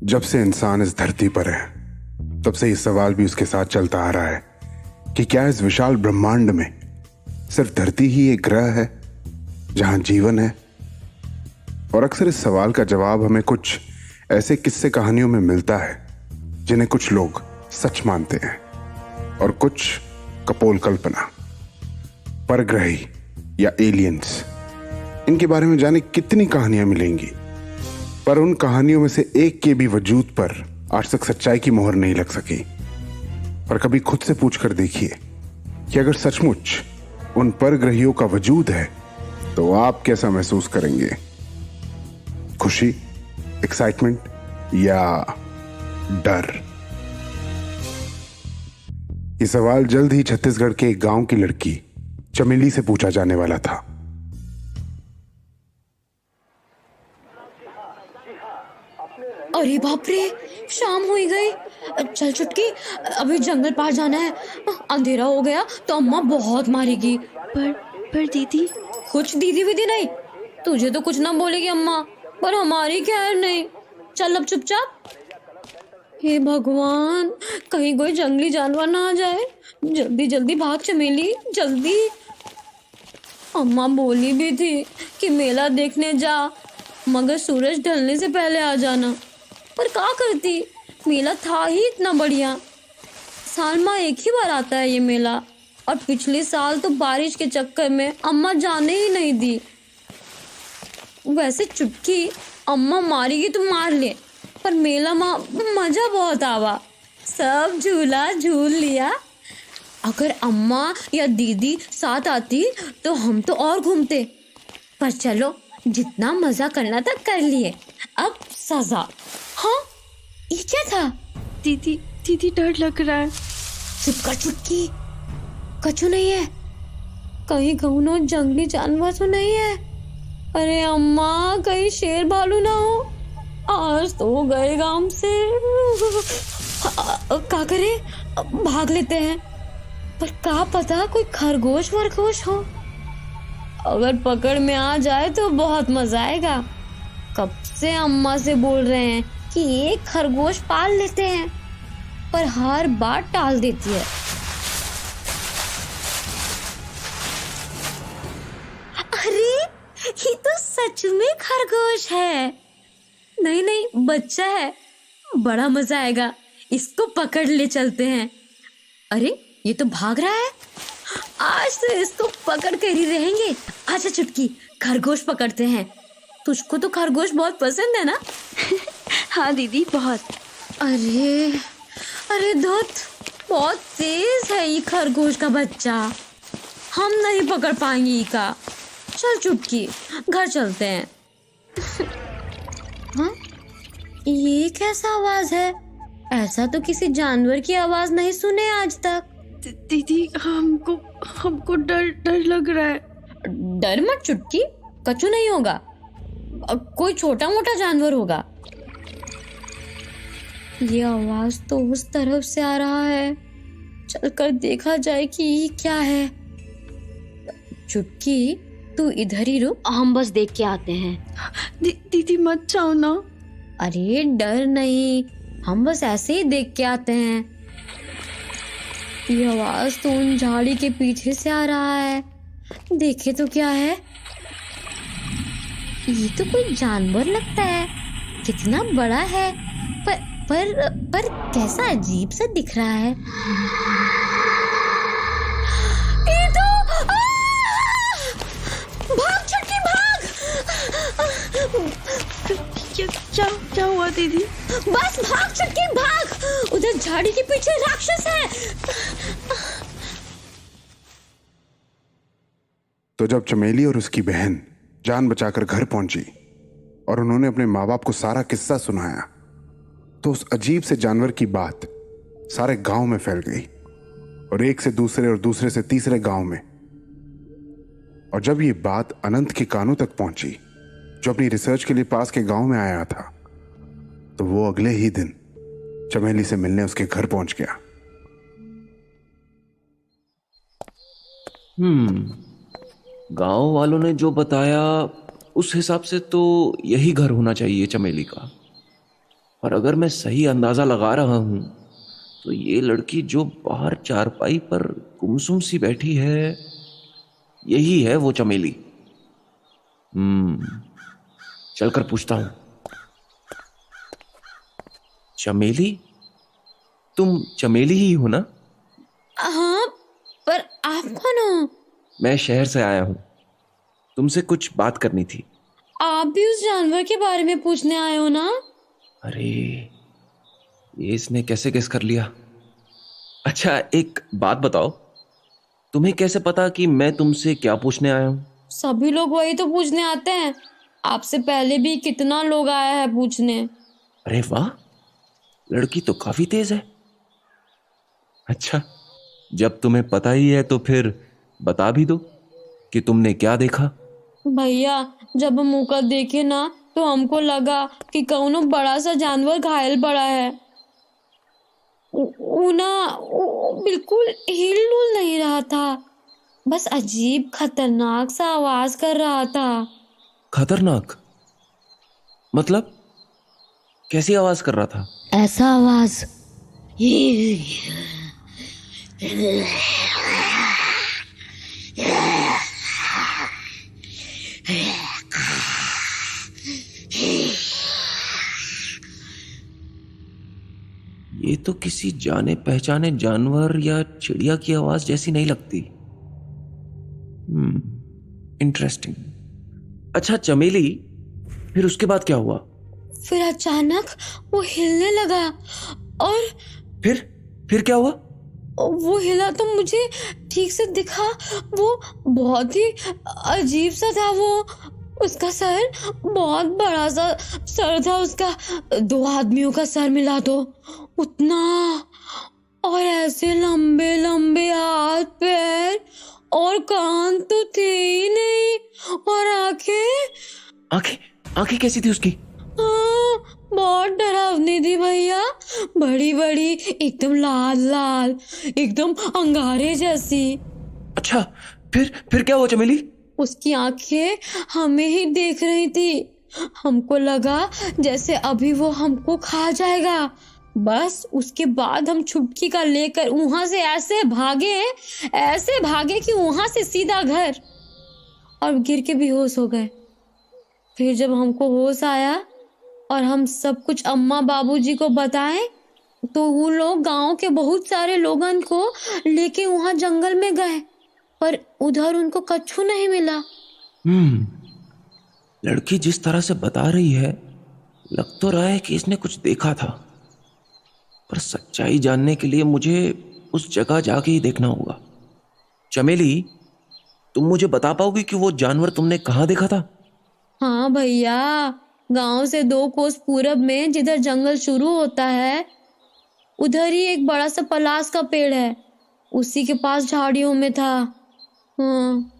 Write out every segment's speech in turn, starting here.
जब से इंसान इस धरती पर है तब से ये सवाल भी उसके साथ चलता आ रहा है कि क्या इस विशाल ब्रह्मांड में सिर्फ धरती ही एक ग्रह है जहां जीवन है। और अक्सर इस सवाल का जवाब हमें कुछ ऐसे किस्से कहानियों में मिलता है जिन्हें कुछ लोग सच मानते हैं और कुछ कपोल कल्पना। परग्रही या एलियंस, इनके बारे में जाने कितनी कहानियां मिलेंगी, पर उन कहानियों में से एक के भी वजूद पर आज तक सच्चाई की मोहर नहीं लग सकी। पर कभी खुद से पूछकर देखिए कि अगर सचमुच उन परग्रहियों का वजूद है तो आप कैसा महसूस करेंगे? खुशी, एक्साइटमेंट या डर? ये सवाल जल्द ही छत्तीसगढ़ के एक गांव की लड़की चमेली से पूछा जाने वाला था। अरे बाप रे, शाम हो ही गई। चल चुटकी, अभी जंगल पार जाना है। अंधेरा हो गया तो अम्मा बहुत मारेगी। पर दीदी। कुछ दीदी विदी नहीं, तुझे तो कुछ ना बोलेगी अम्मा, पर हमारी खैर नहीं। चल अब चुपचाप। हे भगवान, कहीं कोई जंगली जानवर ना आ जाए। जल्दी जल्दी भाग चमेली, जल्दी। अम्मा बोली भी थी कि मेला देखने जा, मगर सूरज ढलने से पहले आ जाना। पर क्या करती, मेला था ही इतना बढ़िया। साल में एक ही बार आता है ये मेला, और पिछले साल तो बारिश के चक्कर में अम्मा जाने ही नहीं दी। वैसे चुटकी, अम्मा मारेगी तो मार ले, पर मेला में मजा बहुत आवा। सब झूला झूल लिया। अगर अम्मा या दीदी साथ आती तो हम तो और घूमते। पर चलो, जितना मजा करना था कर लिए, अब सजा। हाँ, ये क्या था? दीदी डर लग रहा है। चुप कर चुटकी, कछु नहीं है। कहीं कौनो जंगली जानवर तो नहीं है? अरे अम्मा, कहीं शेर भालू ना हो। आज तो गए गांव से। क्या करे, भाग लेते हैं। पर क्या पता कोई खरगोश वरगोश हो। अगर पकड़ में आ जाए तो बहुत मजा आएगा। कब से अम्मा से बोल रहे हैं कि एक खरगोश पाल लेते हैं, पर हर बार टाल देती है। अरे, ये तो सच में खरगोश है। नहीं, बच्चा है। बड़ा मजा आएगा, इसको पकड़ ले चलते हैं। अरे, ये तो भाग रहा है। आज तो इसको पकड़ कर ही रहेंगे। आजा चुटकी, खरगोश पकड़ते हैं। तुझको तो खरगोश बहुत पसंद है ना? हाँ दीदी, बहुत। अरे धुत, बहुत तेज है ये खरगोश का बच्चा। हम नहीं पकड़ पाएंगे इसका। चल चुटकी, घर चलते हैं। हाँ, ये कैसा आवाज है? ऐसा तो किसी जानवर की आवाज नहीं सुने आज तक। दीदी, हमको डर लग रहा है। डर मत चुटकी, कछु नहीं होगा। कोई छोटा मोटा जानवर होगा। ये आवाज तो उस तरफ से आ रहा है। चलकर देखा जाए कि ये क्या है। चुटकी, तू इधर ही रुक, हम बस देख के आते हैं। दीदी मत जाओ ना। अरे डर नहीं, हम बस ऐसे ही देख के आते हैं। ये आवाज तो उन झाड़ी के पीछे से आ रहा है। देखे तो क्या है। ये तो कोई जानवर लगता है। कितना बड़ा है, पर कैसा अजीब सा दिख रहा है। ये तो भाग चुटकी, भाग। क्या हुआ दीदी? बस भाग चुटकी, भाग। उधर झाड़ी के पीछे राक्षस है। तो जब चमेली और उसकी बहन जान बचाकर घर पहुंची और उन्होंने अपने माँ बाप को सारा किस्सा सुनाया, तो उस अजीब से जानवर की बात सारे गांव में फैल गई, और एक से दूसरे और दूसरे से तीसरे गांव में। और जब ये बात अनंत के कानों तक पहुंची, जो अपनी रिसर्च के लिए पास के गांव में आया था, तो वो अगले ही दिन चमेली से मिलने उसके घर पहुंच गया। गांव वालों ने जो बताया उस हिसाब से तो यही घर होना चाहिए चमेली का। और अगर मैं सही अंदाजा लगा रहा हूं तो ये लड़की जो बाहर चारपाई पर गुमसुम सी बैठी है, यही है वो चमेली। चलकर पूछता हूं। चमेली, तुम चमेली ही हो ना? हाँ, पर आप कौन हो? मैं शहर से आया हूं, तुमसे कुछ बात करनी थी। आप भी उस जानवर के बारे में पूछने आए हो ना? अरे, ये इसने कैसे गेस कर लिया? अच्छा, एक बात बताओ, तुम्हें कैसे पता कि मैं तुमसे क्या पूछने आया हूं? सभी लोग वही तो पूछने आते हैं। आपसे पहले भी कितना लोग आया है पूछने। अरे वाह, लड़की तो काफी तेज है। अच्छा, जब तुम्हें पता ही है तो फिर बता भी दो कि तुमने क्या देखा। भैया, जब हम मुकर देखे ना तो हमको लगा कि कौनो बड़ा सा जानवर घायल पड़ा है। वो बिल्कुल हिल डुल नहीं रहा था, बस अजीब खतरनाक सा आवाज कर रहा था। खतरनाक मतलब? कैसी आवाज कर रहा था? ऐसा आवाज, ये तो किसी जाने पहचाने जानवर या चिड़िया की आवाज जैसी नहीं लगती। इंटरेस्टिंग। अच्छा चमेली, फिर उसके बाद क्या हुआ? फिर अचानक वो हिलने लगा। और फिर क्या हुआ? वो हिला तो मुझे ठीक से दिखा। वो बहुत ही अजीब सा था। वो उसका सर, बहुत बड़ा सा सर था उसका, 2 आदमियों का सर मिला दो उतना। और ऐसे लंबे लंबे हाथ पैर, और कान तो थे ही नहीं। और आंखें आंखें आंखें कैसी थी उसकी? हाँ, बहुत डरावनी थी भैया। बड़ी बड़ी, एकदम लाल लाल, एकदम अंगारे जैसी। अच्छा, फिर क्या हुआ चमेली? उसकी आंखें हमें ही देख रही थी। हमको लगा जैसे अभी वो हमको खा जाएगा। बस उसके बाद हम छुटकी का लेकर वहां से ऐसे भागे कि वहां से सीधा घर, और गिर के बेहोश हो गए। फिर जब हमको होश आया और हम सब कुछ अम्मा बाबूजी को बताएं, तो वो लोग गांव के बहुत सारे लोगन को लेके वहां जंगल में गए, पर उधर उनको कच्छू नहीं मिला। लड़की जिस तरह से बता रही है, लग तो रहा है कि इसने कुछ देखा था, पर सच्चाई जानने के लिए मुझे उस जगह जाके ही देखना होगा। चमेली, तुम मुझे बता पाओगी कि वो जानवर तुमने कहाँ देखा था? हाँ भैया, गांव से 2 कोस पूरब में जिधर जंगल शुरू होता है, उधर ही एक बड़ा सा पलास का पेड़ है। उसी के पास झाड़ियों में था। हाँ।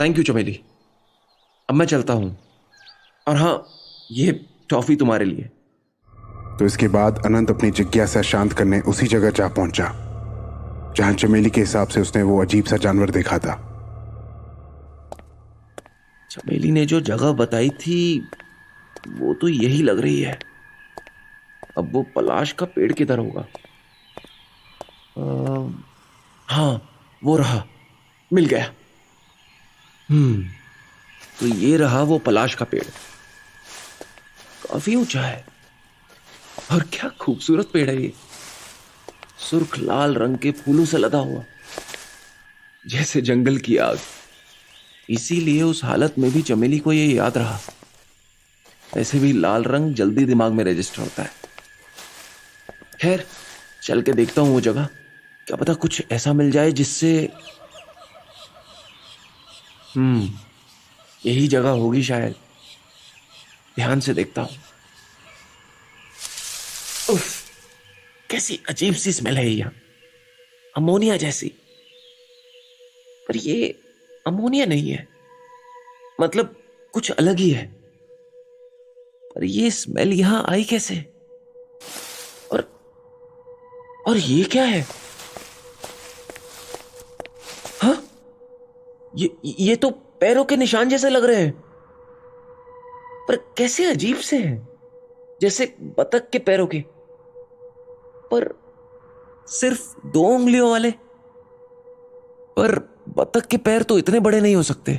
थैंक यू चमेली, अब मैं चलता हूं। और हाँ, ये टॉफी तुम्हारे लिए। तो इसके बाद अनंत अपनी जिज्ञासा शांत करने उसी जगह जा पहुंचा जहां चमेली के हिसाब से उसने वो अजीब सा जानवर देखा था। चमेली ने जो जगह बताई थी वो तो यही लग रही है। अब वो पलाश का पेड़ किधर होगा? हाँ, वो रहा, मिल गया। तो ये रहा वो पलाश का पेड़। काफी ऊंचा है और क्या खूबसूरत पेड़ है ये। सुर्ख लाल रंग के फूलों से लदा हुआ, जैसे जंगल की आग। इसीलिए उस हालत में भी चमेली को ये याद रहा। वैसे भी लाल रंग जल्दी दिमाग में रजिस्टर होता है। खैर, चल के देखता हूं वो जगह, क्या पता कुछ ऐसा मिल जाए जिससे यही जगह होगी शायद। ध्यान से देखता हूं। उफ, कैसी अजीब सी स्मेल है यहाँ, अमोनिया जैसी। पर ये अमोनिया नहीं है, मतलब कुछ अलग ही है। पर ये स्मेल यहां आई कैसे? और ये क्या है? हाँ, ये तो पैरों के निशान जैसे लग रहे हैं, पर कैसे अजीब से हैं। जैसे बतख के पैरों के, पर सिर्फ 2 उंगलियों वाले। पर बतख के पैर तो इतने बड़े नहीं हो सकते।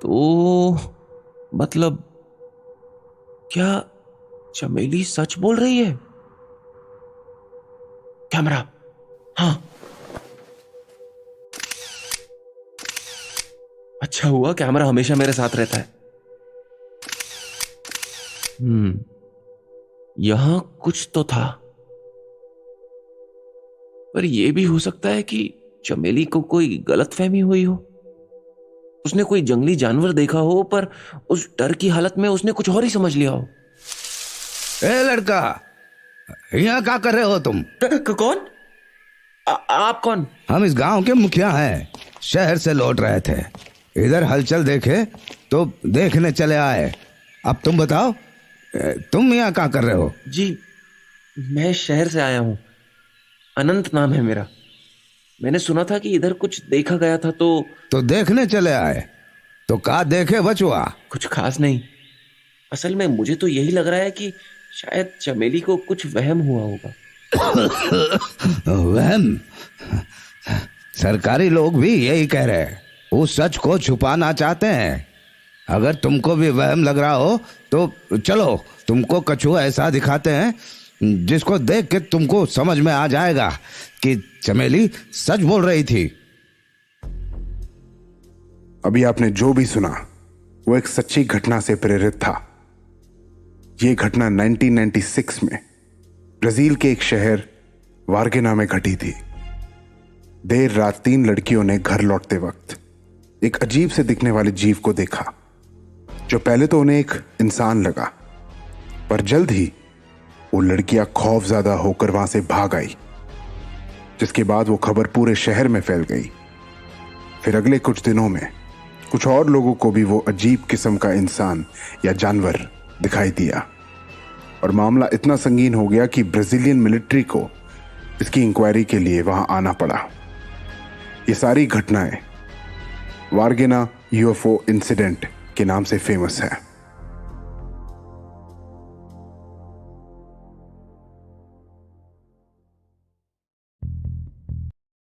तो मतलब क्या चमेली सच बोल रही है? कैमरा, हाँ, अच्छा हुआ कैमरा हमेशा मेरे साथ रहता है। यहां कुछ तो था, पर यह भी हो सकता है कि चमेली को कोई गलतफहमी हुई हो। उसने कोई जंगली जानवर देखा हो, पर उस डर की हालत में उसने कुछ और ही समझ लिया हो। ए लड़का, यहाँ क्या कर रहे हो तुम? कौन? आप कौन? हम इस गांव के मुखिया हैं, शहर से लौट रहे थे। इधर हलचल देखे तो देखने चले आए। अब तुम बताओ, तुम यहाँ क्या कर रहे हो? जी, मैं शहर से आया हूँ। अनंत नाम है मेरा। मैंने सुना था कि इधर कुछ देखा गया था, तो देखने चले आए? तो क्या देखे बचुआ? कुछ खास नहीं। असल में मुझे तो यही लग रहा है कि शायद चमेली को कुछ वहम हुआ होगा। वहम? सरकारी लोग भी यही कह रहे हैं, वो सच को छुपाना चाहते हैं। अगर तुमको भी वहम लग रहा हो तो चलो, तुमको कछुआ ऐसा दिखाते हैं जिसको देख के तुमको समझ में आ जाएगा कि चमेली सच बोल रही थी। अभी आपने जो भी सुना वो एक सच्ची घटना से प्रेरित था। यह घटना 1996 में ब्राजील के एक शहर वार्गेना में घटी थी। देर रात 3 लड़कियों ने घर लौटते वक्त एक अजीब से दिखने वाले जीव को देखा, जो पहले तो उन्हें एक इंसान लगा, पर जल्द ही वो लड़कियां खौफज़दा होकर वहां से भाग आई, जिसके बाद वो खबर पूरे शहर में फैल गई। फिर अगले कुछ दिनों में कुछ और लोगों को भी वो अजीब किस्म का इंसान या जानवर दिखाई दिया, और मामला इतना संगीन हो गया कि ब्राजीलियन मिलिट्री को इसकी इंक्वायरी के लिए वहां आना पड़ा। ये सारी घटनाएं वार्गेना यूएफओ इंसिडेंट के नाम से फेमस है।